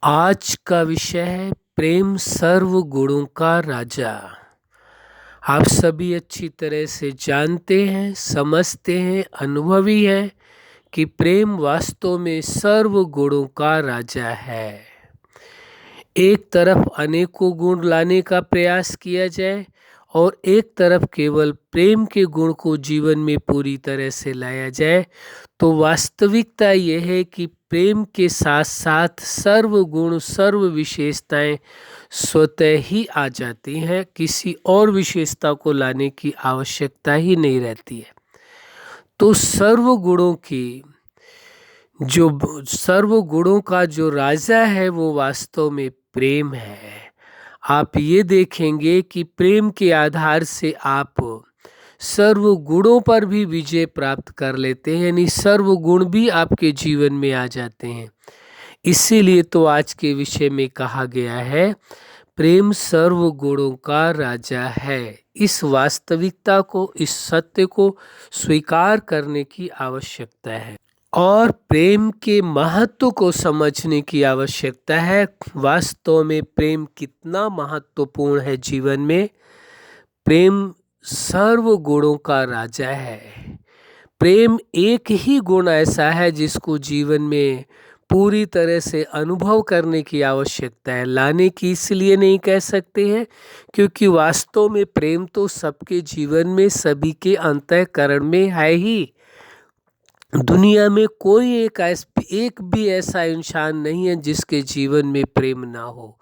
आज का विषय है प्रेम सर्व गुणों का राजा। आप सभी अच्छी तरह से जानते हैं, समझते हैं, अनुभवी हैं कि प्रेम वास्तव में सर्व गुणों का राजा है। एक तरफ अनेकों गुण लाने का प्रयास किया जाए और एक तरफ केवल प्रेम के गुण को जीवन में पूरी तरह से लाया जाए, तो वास्तविकता यह है कि प्रेम के साथ साथ सर्व गुण सर्व विशेषताएं स्वतः ही आ जाती हैं। किसी और विशेषता को लाने की आवश्यकता ही नहीं रहती है। तो सर्व गुणों का जो राजा है वो वास्तव में प्रेम है। आप ये देखेंगे कि प्रेम के आधार से आप सर्व गुणों पर भी विजय प्राप्त कर लेते हैं, यानी सर्व गुण भी आपके जीवन में आ जाते हैं। इसीलिए तो आज के विषय में कहा गया है प्रेम सर्व गुणों का राजा है। इस वास्तविकता को, इस सत्य को स्वीकार करने की आवश्यकता है और प्रेम के महत्व को समझने की आवश्यकता है। वास्तव में प्रेम कितना महत्वपूर्ण है जीवन में। प्रेम सर्व गुणों का राजा है। प्रेम एक ही गुण ऐसा है जिसको जीवन में पूरी तरह से अनुभव करने की आवश्यकता है। लाने की इसलिए नहीं कह सकते हैं क्योंकि वास्तव में प्रेम तो सबके जीवन में, सभी के अंतःकरण में है ही। दुनिया में कोई एक भी ऐसा इंसान नहीं है जिसके जीवन में प्रेम ना हो।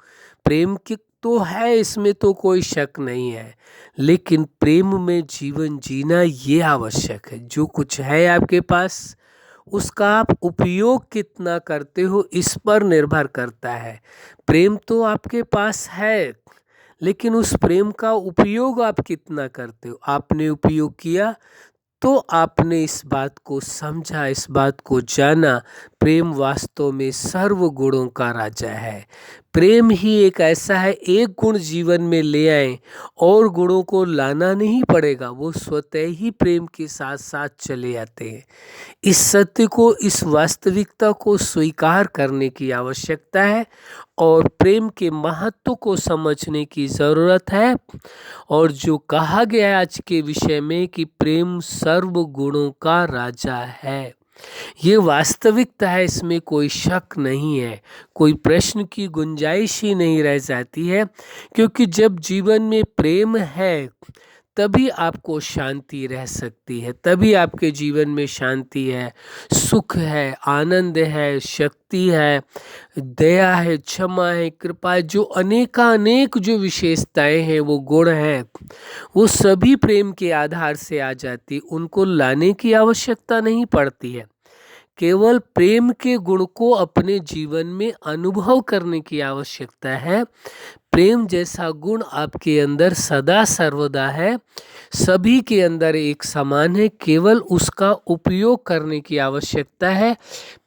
प्रेम की तो है, इसमें तो कोई शक नहीं है, लेकिन प्रेम में जीवन जीना ये आवश्यक है। जो कुछ है आपके पास, उसका आप उपयोग कितना करते हो इस पर निर्भर करता है। प्रेम तो आपके पास है, लेकिन उस प्रेम का उपयोग आप कितना करते हो। आपने उपयोग किया तो आपने इस बात को समझा, इस बात को जाना। प्रेम वास्तव में सर्व गुणों का राजा है। प्रेम ही एक ऐसा है, एक गुण जीवन में ले आए और गुणों को लाना नहीं पड़ेगा, वो स्वतः ही प्रेम के साथ साथ चले आते हैं। इस सत्य को, इस वास्तविकता को स्वीकार करने की आवश्यकता है और प्रेम के महत्व को समझने की ज़रूरत है। और जो कहा गया है आज के विषय में कि प्रेम सर्व गुणों का राजा है, ये वास्तविकता है, इसमें कोई शक नहीं है, कोई प्रश्न की गुंजाइश ही नहीं रह जाती है। क्योंकि जब जीवन में प्रेम है तभी आपको शांति रह सकती है, तभी आपके जीवन में शांति है, सुख है, आनंद है, शक्ति है, दया है, क्षमा है, कृपा है। जो अनेक जो विशेषताएं हैं, वो गुण हैं, वो सभी प्रेम के आधार से आ जाती। उनको लाने की आवश्यकता नहीं पड़ती है, केवल प्रेम के गुण को अपने जीवन में अनुभव करने की आवश्यकता है। प्रेम जैसा गुण आपके अंदर सदा सर्वदा है, सभी के अंदर एक समान है, केवल उसका उपयोग करने की आवश्यकता है।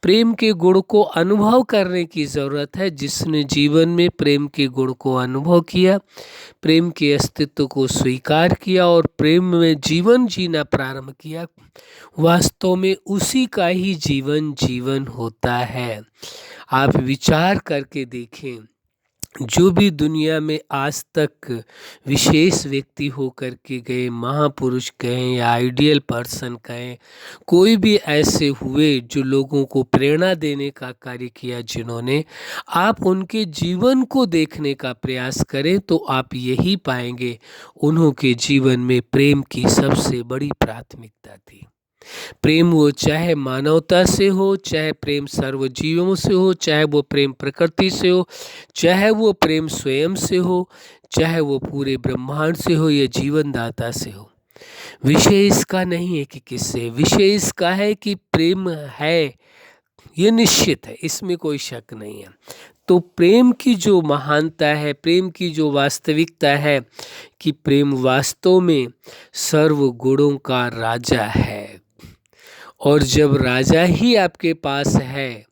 प्रेम के गुण को अनुभव करने की ज़रूरत है। जिसने जीवन में प्रेम के गुण को अनुभव किया, प्रेम के अस्तित्व को स्वीकार किया और प्रेम में जीवन जीना प्रारंभ किया, वास्तव में उसी का ही जीवन होता है। आप विचार करके देखें, जो भी दुनिया में आज तक विशेष व्यक्ति होकर के गए, महापुरुष कहें या आइडियल पर्सन कहें, कोई भी ऐसे हुए जो लोगों को प्रेरणा देने का कार्य किया, जिन्होंने, आप उनके जीवन को देखने का प्रयास करें तो आप यही पाएंगे उन्हों के जीवन में प्रेम की सबसे बड़ी प्राथमिकता थी। प्रेम वो चाहे मानवता से हो, चाहे प्रेम सर्वजीवों से हो, चाहे वो प्रेम प्रकृति से हो, चाहे वो प्रेम स्वयं से हो, चाहे वो पूरे ब्रह्मांड से हो या जीवनदाता से हो। विषय इसका नहीं है कि किससे, विषय इसका है कि प्रेम है, ये निश्चित है, इसमें कोई शक नहीं है। तो प्रेम की जो महानता है, प्रेम की जो वास्तविकता है कि प्रेम वास्तव में सर्व गुणों का राजा है। और जब राजा ही आपके पास है,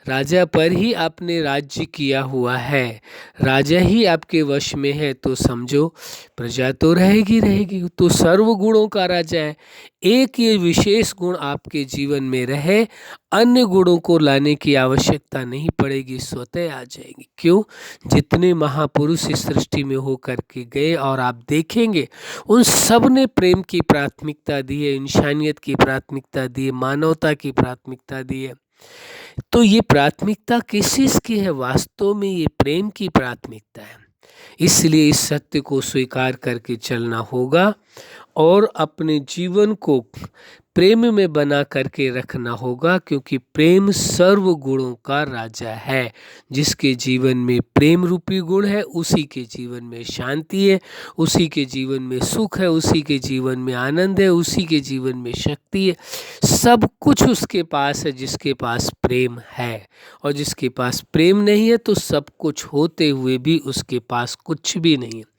राजा पर ही आपने राज्य किया हुआ है, राजा ही आपके वश में है, तो समझो प्रजा तो रहेगी रहेगी। तो सर्व गुणों का राजा है। एक ये विशेष गुण आपके जीवन में रहे, अन्य गुणों को लाने की आवश्यकता नहीं पड़ेगी, स्वतः आ जाएंगी। क्यों? जितने महापुरुष इस सृष्टि में होकर के गए, और आप देखेंगे उन सब ने प्रेम की प्राथमिकता दी है, इंसानियत की प्राथमिकता दी है, मानवता की प्राथमिकता दी है। तो ये प्राथमिकता किस चीज की है? वास्तव में ये प्रेम की प्राथमिकता है। इसलिए इस सत्य को स्वीकार करके चलना होगा और अपने जीवन को प्रेम में बना करके रखना होगा, क्योंकि प्रेम सर्व गुणों का राजा है। जिसके जीवन में प्रेम रूपी गुण है, उसी के जीवन में शांति है, उसी के जीवन में सुख है, उसी के जीवन में आनंद है, उसी के जीवन में शक्ति है। सब कुछ उसके पास है जिसके पास प्रेम है। और जिसके पास प्रेम नहीं है तो सब कुछ होते हुए भी उसके पास कुछ भी नहीं है।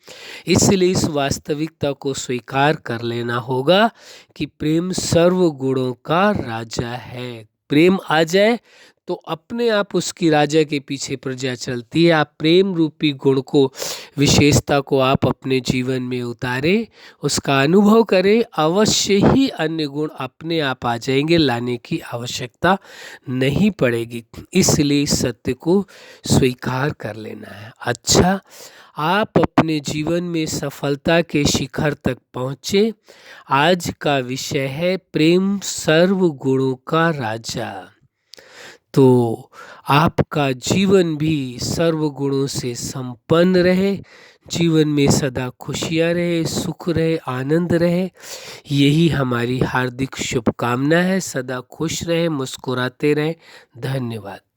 इसलिए इस वास्तविकता को स्वीकार कर लेना होगा कि प्रेम सर्व गुणों का राजा है। प्रेम आ जाए तो अपने आप उसकी राजा के पीछे प्रजा चलती है। आप प्रेम रूपी गुण को, विशेषता को आप अपने जीवन में उतारें, उसका अनुभव करें, अवश्य ही अन्य गुण अपने आप आ जाएंगे, लाने की आवश्यकता नहीं पड़ेगी। इसलिए इस सत्य को स्वीकार कर लेना है। अच्छा, आप अपने जीवन में सफलता के शिखर तक पहुँचे। आज का विषय है प्रेम सर्व गुणों का राजा। तो आपका जीवन भी सर्व गुणों से संपन्न रहे, जीवन में सदा खुशियाँ रहे, सुख रहे, आनंद रहे। यही हमारी हार्दिक शुभकामना है। सदा खुश रहे, मुस्कुराते रहें। धन्यवाद।